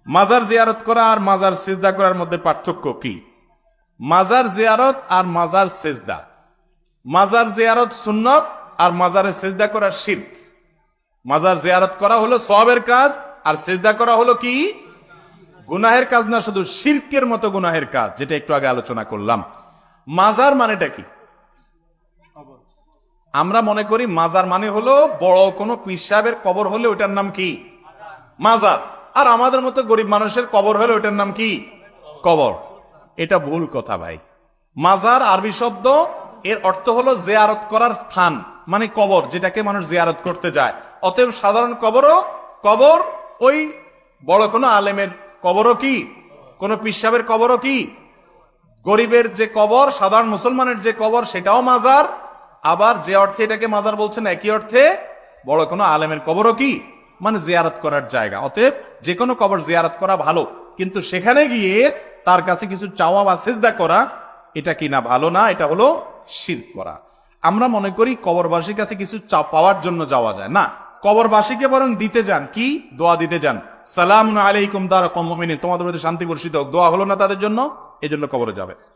মাজার জিয়ারত করা আর মাজার সিজদা করার মধ্যে পার্থক্য কি? মাজার জিয়ারত আর মাজার সিজদা, মাজার জিয়ারত সুন্নত আর মাজারে সিজদা করা শিরক। মাজার জিয়ারত করা হলো সওয়াবের কাজ আর সিজদা করা হলো কি? গুনাহের কাজ না, শুধু শিরকের মতো গুনাহের কাজ, যেটা একটু আগে আলোচনা করলাম। মাজার মানেটা কি? আমরা মনে করি মাজার মানে হলো বড় কোনো পীর সাহেবের কবর হলে ওটার নাম কি? মাজার। আর আমাদের মতো গরিব মানুষের কবর হলে ওটার নাম কি? কবর। এটা ভুল কথা ভাই। মাজার আরবি শব্দ, এর অর্থ হলো জিয়ারত করার স্থান, মানে কবর, যেটাকে মানুষ জিয়ারত করতে যায়। অতএব সাধারণ কবরও কবর, ওই বড় কোনো আলেমের কবরও কি, কোন পীর সাহেবের কবরও কি, গরিবের যে কবর, সাধারণ মুসলমানের যে কবর, সেটাও মাজার। আবার যে অর্থে এটাকে মাজার বলছেন, একই অর্থে বড় কোনো আলেমের কবরও কি, মানে জিয়ারত করার জায়গা। অতএব যে কোনো কবর জিয়ারত করা ভালো, কিন্তু সেখানে গিয়ে তার কাছে কিছু চাওয়া বা সিজদা করা, এটা কি না ভালো না, এটা হলো শিরক করা। আমরা মনে করি কবরবাসীর কাছে কিছু পাওয়ার জন্য যাওয়া যায় না, কবরবাসীকে বরং দিতে যান, কি দোয়া দিতে যান, সালামুন আলাইকুম দারা কওমিন, তোমাদের মধ্যে শান্তি বর্ষিত হোক। দোয়া হলো না তাদের জন্য, এই জন্য কবরে যাবে।